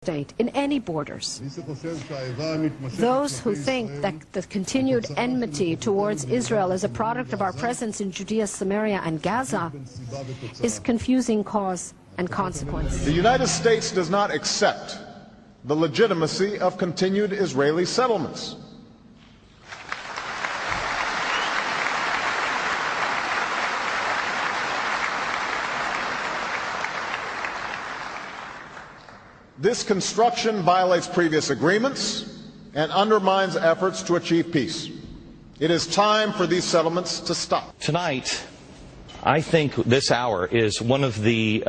state in any borders. Those who think that the continued enmity towards Israel is a product of our presence in Judea, Samaria, and Gaza is confusing cause and consequence. The United States does not accept the legitimacy of continued Israeli settlements. This construction violates previous agreements and undermines efforts to achieve peace. It is time for these settlements to stop. Tonight, I think this hour is one of the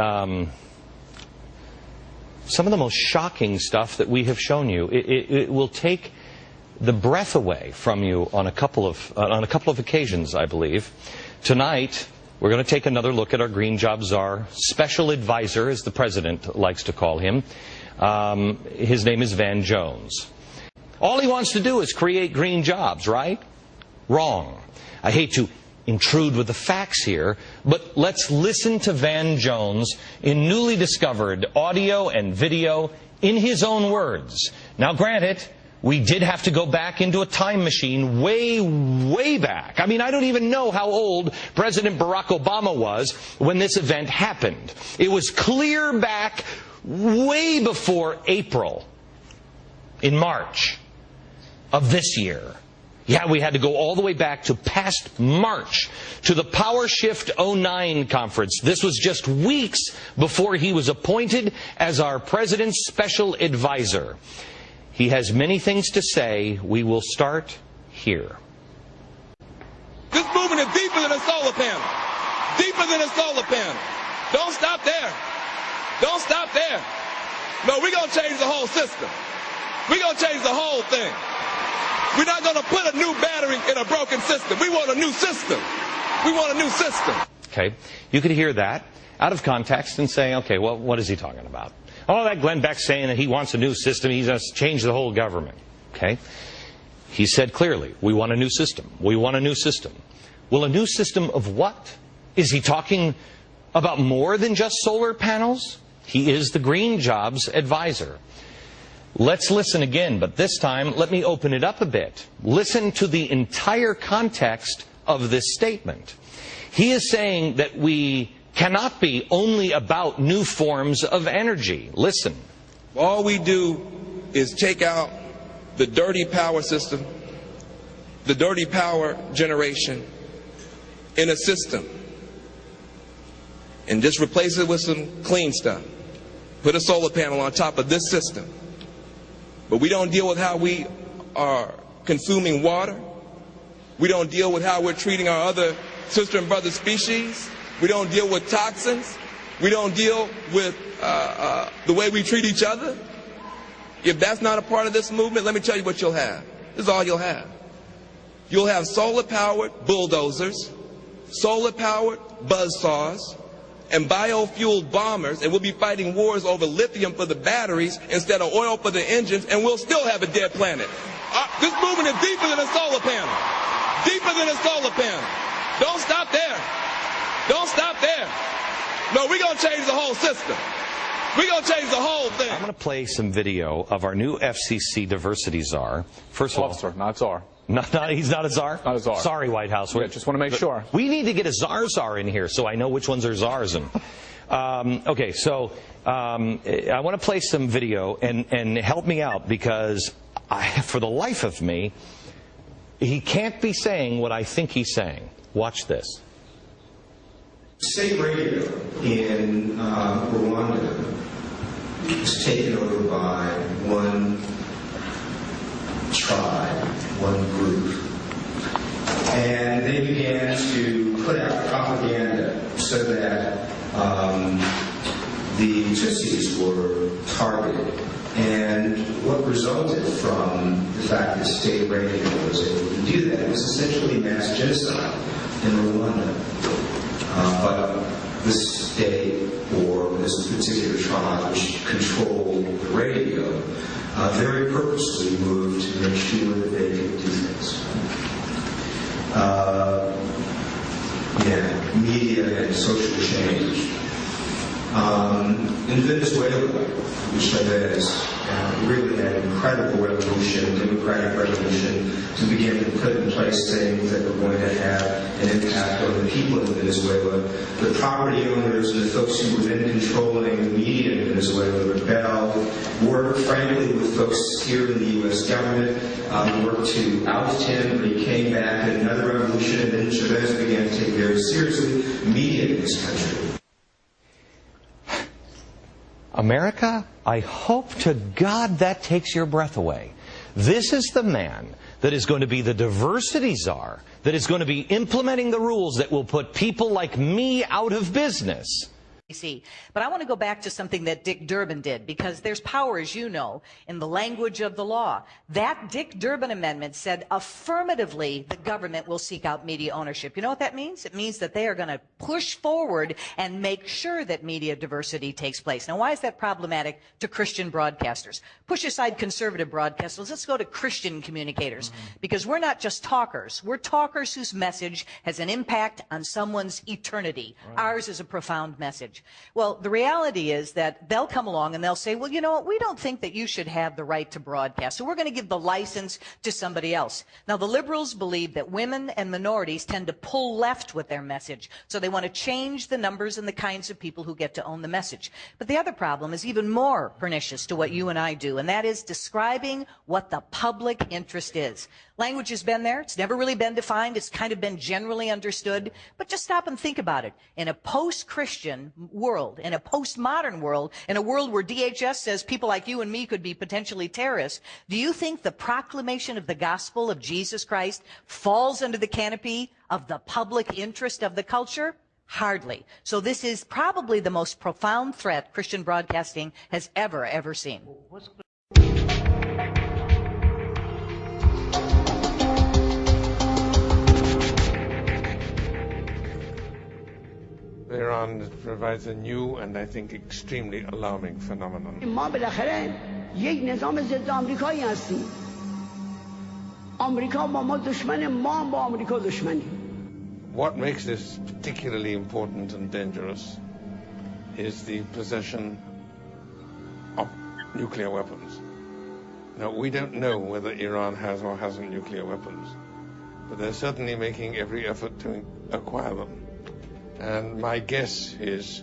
some of the most shocking stuff that we have shown you. It will take the breath away from you on a couple of occasions, I believe. Tonight, we're going to take another look at our Green Job Czar, special advisor, as the president likes to call him. His name is Van Jones. All he wants to do is create green jobs, right? Wrong. I hate to intrude with the facts here, but let's listen to Van Jones in newly discovered audio and video in his own words. Now, granted, we did have to go back into a time machine way back. I mean, I don't even know how old President Barack Obama was when this event happened. It was clear back way before April, in March of this year. Yeah, we had to go all the way back to past March, to the Power Shift 09 conference. This was just weeks before he was appointed as our president's special advisor. He has many things to say. We will start here. This movement is deeper than a solar panel. Deeper than a solar panel. Don't stop there. Don't stop there. No, we're going to change the whole system. We're going to change the whole thing. We're not going to put a new battery in a broken system. We want a new system. We want a new system. Okay, you could hear that out of context and say, okay, well, what is he talking about? Oh, that Glenn Beck's saying that he wants a new system. He's going to change the whole government. Okay, he said clearly, we want a new system. We want a new system. Well, a new system of what? Is he talking about more than just solar panels? He is the Green Jobs advisor. Let's listen again, but this time, let me open it up a bit. Listen to the entire context of this statement. He is saying that we cannot be only about new forms of energy. Listen. All we do is take out the dirty power system, the dirty power generation in a system, and just replace it with some clean stuff. Put a solar panel on top of this system. But we don't deal with how we are consuming water. We don't deal with how we're treating our other sister and brother species. We don't deal with toxins. We don't deal with the way we treat each other. If that's not a part of this movement, let me tell you what you'll have. This is all you'll have. You'll have solar-powered bulldozers, solar-powered buzzsaws, and biofueled bombers, and we'll be fighting wars over lithium for the batteries instead of oil for the engines, and we'll still have a dead planet. This movement is deeper than a solar panel. Deeper than a solar panel. Don't stop there. Don't stop there. No, we're going to change the whole system. We're going to change the whole thing. I'm going to play some video of our new FCC diversity czar. First of all, officer, not czar. He's not a czar? Not a czar. Sorry, White House. Yeah, just want to make sure. We need to get a czar in here so I know which ones are czars. Okay, so I want to play some video and help me out because for the life of me, he can't be saying what I think he's saying. Watch this. State radio in Rwanda was taken over by one tribe, one group, and they began to put out propaganda so that the Tutsis were targeted. And what resulted from the fact that state radio was able to do that was essentially mass genocide in Rwanda. But the state, or this particular tribe, which controlled the radio, very purposely moved to make sure that they could do things. Media and social change. In Venezuela, Chavez really had an incredible revolution, democratic revolution, to begin to put in place things that were going to have an impact on the people in Venezuela. The property owners and the folks who were then controlling the media in Venezuela rebelled, worked frankly with folks here in the U.S. government, worked to oust him, but he came back in another revolution, and then Chavez began to take very seriously media in this country. America, I hope to God that takes your breath away. This is the man that is going to be the diversity czar, that is going to be implementing the rules that will put people like me out of business. But I want to go back to something that Dick Durbin did, because there's power, as you know, in the language of the law. That Dick Durbin amendment said affirmatively the government will seek out media ownership. You know what that means? It means that they are going to push forward and make sure that media diversity takes place. Now, why is that problematic to Christian broadcasters? Push aside conservative broadcasters. Let's go to Christian communicators, because we're not just talkers. We're talkers whose message has an impact on someone's eternity. Ours is a profound message. Well, the reality is that they'll come along and they'll say, well, you know what, we don't think that you should have the right to broadcast, so we're going to give the license to somebody else. Now, the liberals believe that women and minorities tend to pull left with their message, so they want to change the numbers and the kinds of people who get to own the message. But the other problem is even more pernicious to what you and I do, and that is describing what the public interest is. Language has been there. It's never really been defined. It's kind of been generally understood. But just stop and think about it. In a post-Christian world, in a postmodern world, in a world where DHS says people like you and me could be potentially terrorists, do you think the proclamation of the gospel of Jesus Christ falls under the canopy of the public interest of the culture? Hardly. So this is probably the most profound threat Christian broadcasting has ever seen. Iran provides a new and I think extremely alarming phenomenon. ما بالاخره یک نظام ضد آمریکایی هستیم. آمریکا با ما دشمن، ما با آمریکا دشمنی. What makes this particularly important and dangerous is the possession of nuclear weapons. Now, we don't know whether Iran has or hasn't nuclear weapons, but they're certainly making every effort to acquire them. And my guess is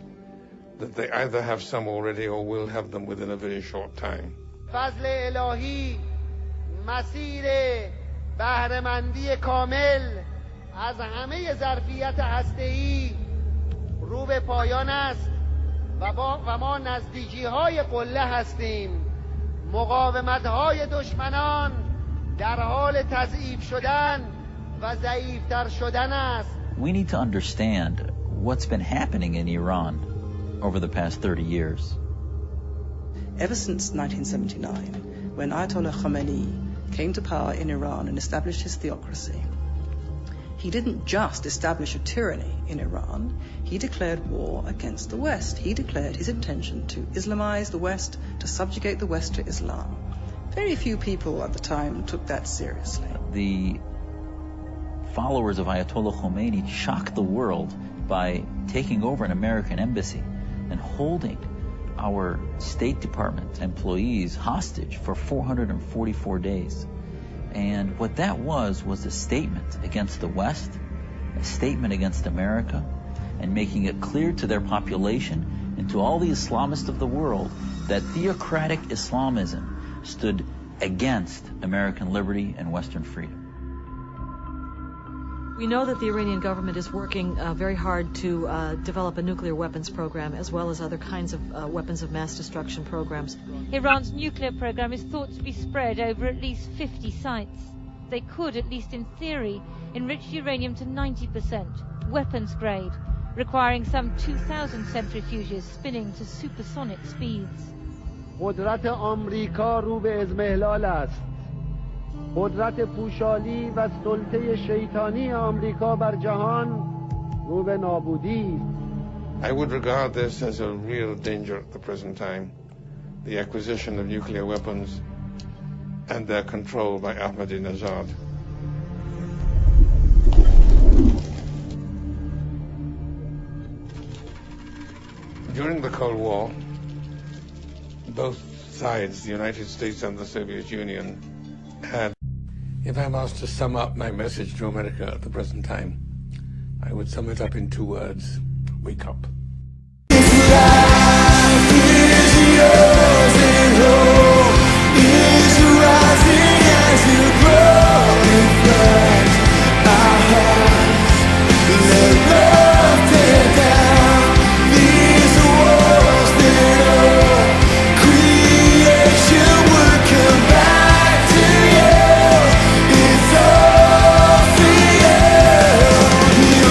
that they either have some already or will have them within a very short time. فضل الهی مسیر بهره‌مندی کامل از همه ظرفیت هسته‌ای رو به پایان است و ما نزدیکی‌های قله هستیم. مقاومت‌های دشمنان در حال تضعیف شدن و ضعیف‌تر شدن است. We need to understand what's been happening in Iran over the past 30 years. Ever since 1979, when Ayatollah Khomeini came to power in Iran and established his theocracy, he didn't just establish a tyranny in Iran, he declared war against the West. He declared his intention to Islamize the West, to subjugate the West to Islam. Very few people at the time took that seriously. The followers of Ayatollah Khomeini shocked the world by taking over an American embassy and holding our State Department employees hostage for 444 days. And what that was a statement against the West, a statement against America, and making it clear to their population and to all the Islamists of the world that theocratic Islamism stood against American liberty and Western freedom. We know that the Iranian government is working very hard to develop a nuclear weapons program, as well as other kinds of weapons of mass destruction programs. Iran's nuclear program is thought to be spread over at least 50 sites. They could, at least in theory, enrich uranium to 90%, weapons grade, requiring some 2,000 centrifuges spinning to supersonic speeds. قدرت آمریکا رو به اضمحلال است. قدرت پوشالی و سلطه شیطانی آمریکا بر جهان رو به نابودی. I would regard this as a real danger at the present time, the acquisition of nuclear weapons and their control by Ahmadinejad. During the Cold War, both sides, the United States and the Soviet Union, had... If I'm asked to sum up my message to America at the present time, I would sum it up in 2 words: wake up.